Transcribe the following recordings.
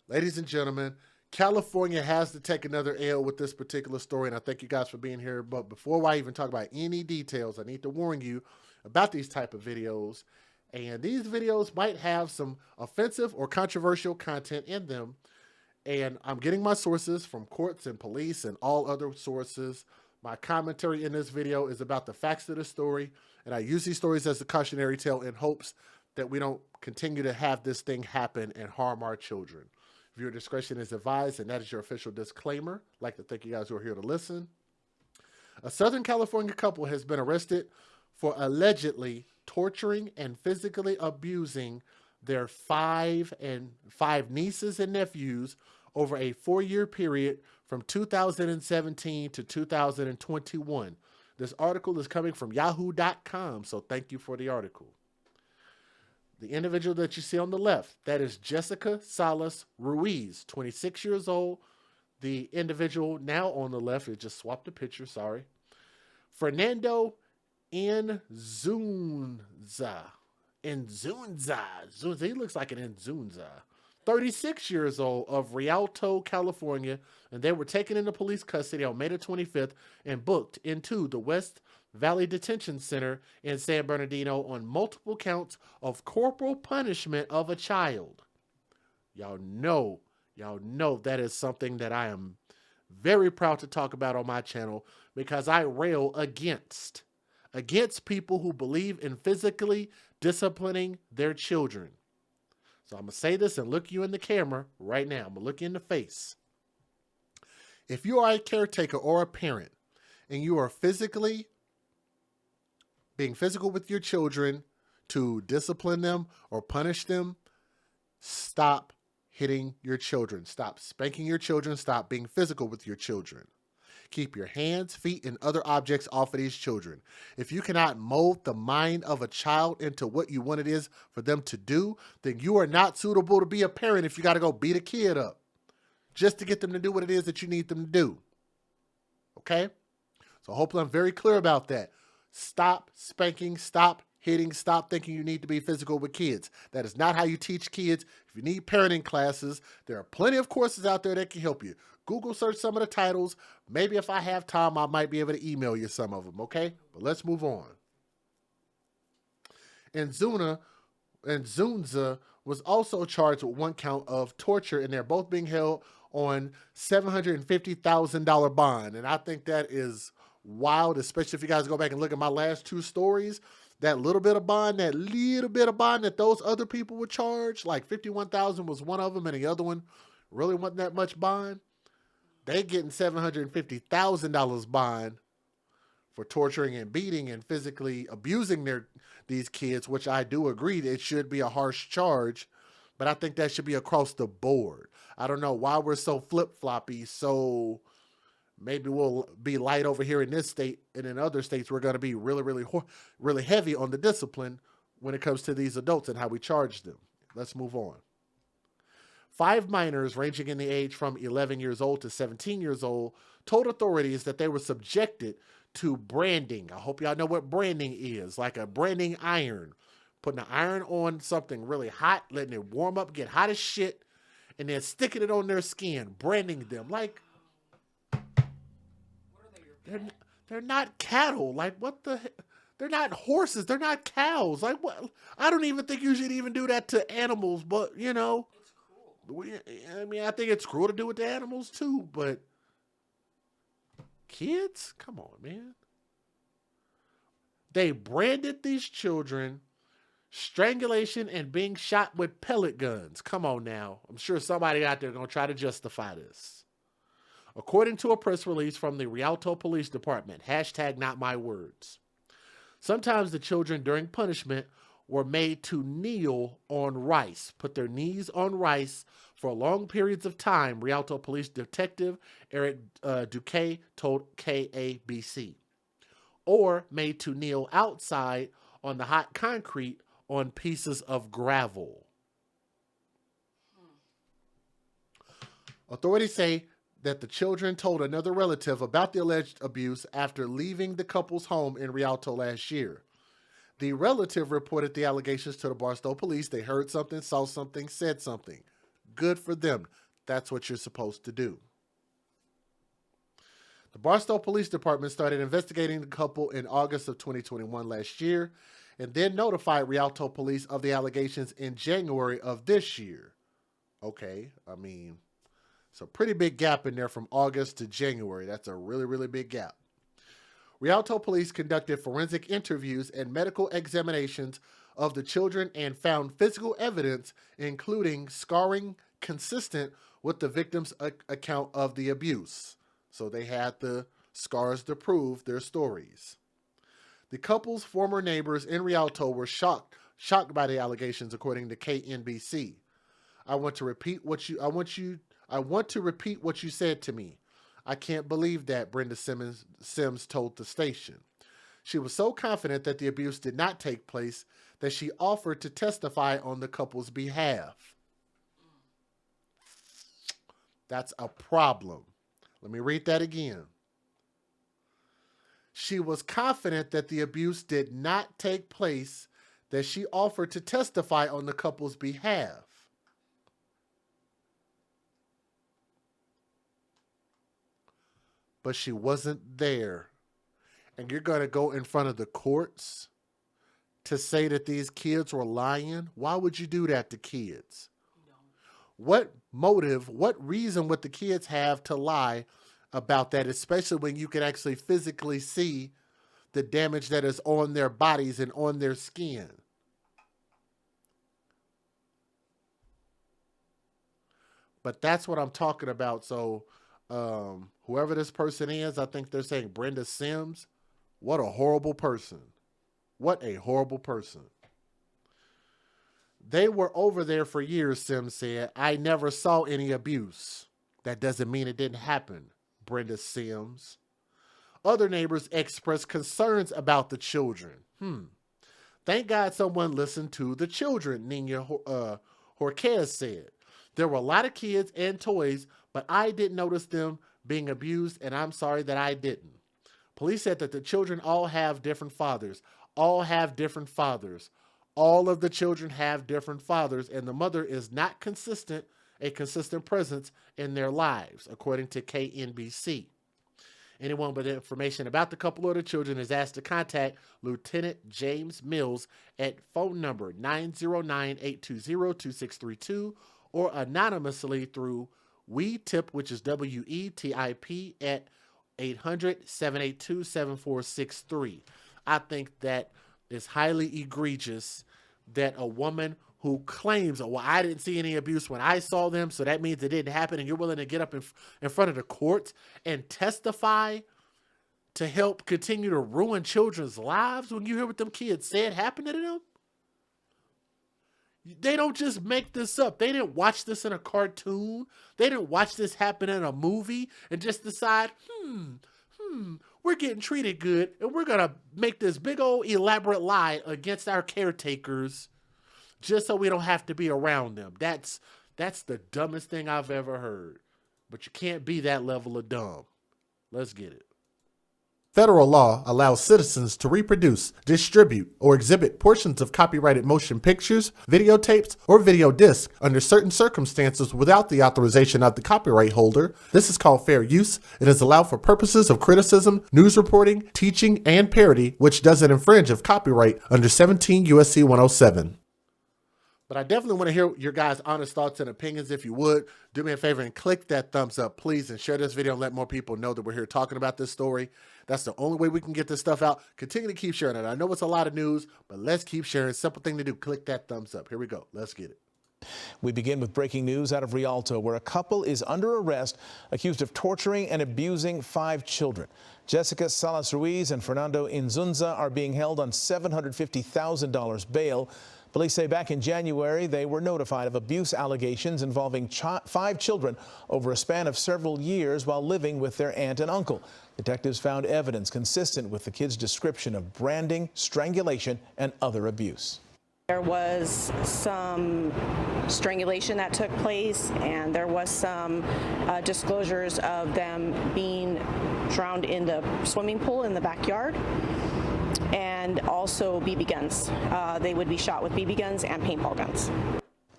Ladies and gentlemen, California has to take another L with this particular story, and I thank you guys for being here. But before I even talk about any details, I need to warn you about these type of videos. And these videos might have some offensive or controversial content in them. And I'm getting my sources from courts and police and all other sources. My commentary in this video is about the facts of the story, and I use these stories as a cautionary tale in hopes that we don't continue to have this thing happen and harm our children. Viewer discretion is advised, and that is your official disclaimer. I'd like to thank you guys who are here to listen. A Southern California couple has been arrested for allegedly torturing and physically abusing their five nieces and nephews over a 4-year period from 2017 to 2021. This article is coming from yahoo.com, so thank you for the article. The individual that you see on the left, that is Jessica Salas-Ruiz, 26 years old. The individual now on the left, it just swapped the picture, sorry. Fernando Enzunza. Enzunza. He looks like an Enzunza. 36 years old, of Rialto, California, and they were taken into police custody on May the 25th and booked into the West Valley Detention Center in San Bernardino on multiple counts of corporal punishment of a child. Y'all know that is something that I am very proud to talk about on my channel, because I rail against people who believe in physically disciplining their children. So I'm going to say this and look you in the camera right now. I'm going to look you in the face. If you are a caretaker or a parent and you are being physical with your children to discipline them or punish them, stop hitting your children. Stop spanking your children. Stop being physical with your children. Keep your hands, feet, and other objects off of these children. If you cannot mold the mind of a child into what you want it is for them to do, then you are not suitable to be a parent if you got to go beat a kid up just to get them to do what it is that you need them to do. Okay? So hopefully I'm very clear about that. Stop spanking, stop hitting, stop thinking you need to be physical with kids. That is not how you teach kids. If you need parenting classes, there are plenty of courses out there that can help you. Google search some of the titles. Maybe if I have time, I might be able to email you some of them, okay? But let's move on. Zunza was also charged with one count of torture, and they're both being held on $750,000 bond. And I think that is wild, especially if you guys go back and look at my last two stories. That little bit of bond that those other people were charged, like $51,000 was one of them, and the other one really wasn't that much bond. They getting $750,000 bond for torturing and beating and physically abusing these kids, which I do agree that it should be a harsh charge, but I think that should be across the board. I don't know why we're so flip-floppy, so maybe we'll be light over here in this state, and in other states we're going to be really heavy on the discipline when it comes to these adults and how we charge them. Let's move on. 5 minors ranging in the age from 11 years old to 17 years old told authorities that they were subjected to branding. I hope y'all know what branding is, like a branding iron. Putting an iron on something really hot, letting it warm up, get hot as shit, and then sticking it on their skin, branding them. Like, they're not cattle. Like, what the heck? They're not horses. They're not cows. Like, what? I don't even think you should even do that to animals, but, you know. I mean, I think it's cruel to do it to animals too, but kids? Come on, man. They branded these children strangulation and being shot with pellet guns. Come on now. I'm sure somebody out there going to try to justify this. According to a press release from the Rialto Police Department, #NotMyWords. Sometimes the children during punishment were made to kneel on rice, put their knees on rice for long periods of time, Rialto Police Detective Eric Duque told KABC. Or made to kneel outside on the hot concrete on pieces of gravel. Authorities say that the children told another relative about the alleged abuse after leaving the couple's home in Rialto last year. The relative reported the allegations to the Barstow police. They heard something, saw something, said something. Good for them. That's what you're supposed to do. The Barstow Police Department started investigating the couple in August of 2021 last year, and then notified Rialto Police of the allegations in January of this year. Okay, I mean, it's a pretty big gap in there from August to January. That's a really, really big gap. Rialto Police conducted forensic interviews and medical examinations of the children and found physical evidence, including scarring consistent with the victim's account of the abuse. So they had the scars to prove their stories. The couple's former neighbors in Rialto were shocked by the allegations, according to KNBC. I want to repeat what you said to me. I can't believe that, Brenda Sims told the station. She was so confident that the abuse did not take place that she offered to testify on the couple's behalf. That's a problem. Let me read that again. She was confident that the abuse did not take place, that she offered to testify on the couple's behalf. But she wasn't there. And you're going to go in front of the courts to say that these kids were lying? Why would you do that to kids? What motive, what reason would the kids have to lie about that, especially when you can actually physically see the damage that is on their bodies and on their skin? But that's what I'm talking about. So whoever this person is, I think they're saying Brenda Sims. What a horrible person. What a horrible person. They were over there for years, Sims said. I never saw any abuse. That doesn't mean it didn't happen, Brenda Sims. Other neighbors expressed concerns about the children. Thank God someone listened to the children, Nina Jorquez said. There were a lot of kids and toys, but I didn't notice them being abused, and I'm sorry that I didn't. Police said that the children all have different fathers. All have different fathers. All of the children have different fathers, and the mother is not a consistent presence in their lives, according to KNBC. Anyone with information about the couple or the children is asked to contact Lieutenant James Mills at phone number 909-820-2632 or anonymously through WeTip, which is WETIP, at 800-782-7463. I think that is highly egregious that a woman who claims, well, I didn't see any abuse when I saw them, so that means it didn't happen, and you're willing to get up in front of the courts and testify to help continue to ruin children's lives when you hear what them kids said happened to them? They don't just make this up. They didn't watch this in a cartoon. They didn't watch this happen in a movie and just decide, we're getting treated good, and we're going to make this big old elaborate lie against our caretakers just so we don't have to be around them. That's the dumbest thing I've ever heard. But you can't be that level of dumb. Let's get it. Federal law allows citizens to reproduce, distribute, or exhibit portions of copyrighted motion pictures, videotapes, or video discs under certain circumstances without the authorization of the copyright holder. This is called fair use. It is allowed for purposes of criticism, news reporting, teaching, and parody, which doesn't infringe of copyright under 17 U.S.C. 107. But I definitely want to hear your guys' honest thoughts and opinions. If you would, do me a favor and click that thumbs up, please, and share this video and let more people know that we're here talking about this story. That's the only way we can get this stuff out. Continue to keep sharing it. I know it's a lot of news, but let's keep sharing. Simple thing to do. Click that thumbs up. Here we go. Let's get it. We begin with breaking news out of Rialto, where a couple is under arrest accused of torturing and abusing 5 children. Jessica Salas-Ruiz and Fernando Inzunza are being held on $750,000 bail. Police say back in January, they were notified of abuse allegations involving 5 children over a span of several years while living with their aunt and uncle. Detectives found evidence consistent with the kids' description of branding, strangulation, and other abuse. There was some strangulation that took place, and there was some disclosures of them being drowned in the swimming pool in the backyard, and also BB guns. They would be shot with BB guns and paintball guns.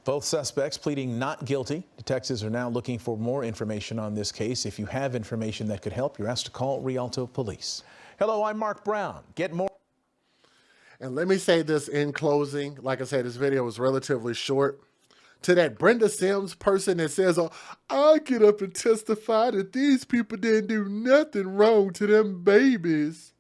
Both suspects pleading not guilty. Detectives are now looking for more information on this case. If you have information that could help, you're asked to call Rialto Police. Hello, I'm Mark Brown. Get more. And let me say this in closing. Like I said, this video was relatively short. To that Brenda Sims person that says, oh, I'll get up and testify that these people didn't do nothing wrong to them babies.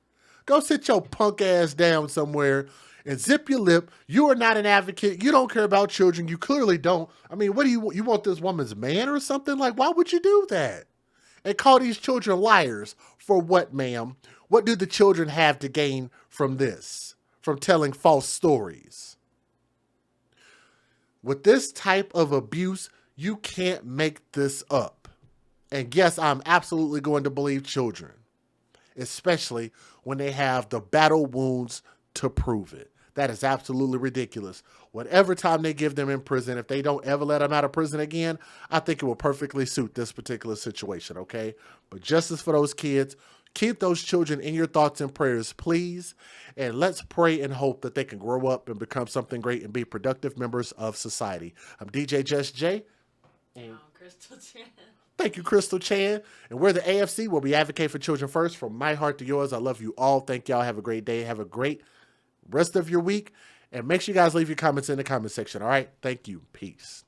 Go sit your punk ass down somewhere and zip your lip. You are not an advocate. You don't care about children. You clearly don't. I mean, what do you want this woman's man or something? Like, why would you do that? And call these children liars for what, ma'am? What do the children have to gain from this? From telling false stories? With this type of abuse, you can't make this up. And yes, I'm absolutely going to believe children, especially when they have the battle wounds to prove it. That is absolutely ridiculous. Whatever time they give them in prison, if they don't ever let them out of prison again, I think it will perfectly suit this particular situation, okay? But justice for those kids. Keep those children in your thoughts and prayers, please. And let's pray and hope that they can grow up and become something great and be productive members of society. I'm DJ Just J. And Crystal Chan. Thank you, Crystal Chan. And we're the AFC, where we advocate for children first. From my heart to yours, I love you all. Thank y'all. Have a great day. Have a great rest of your week. And make sure you guys leave your comments in the comment section. All right? Thank you. Peace.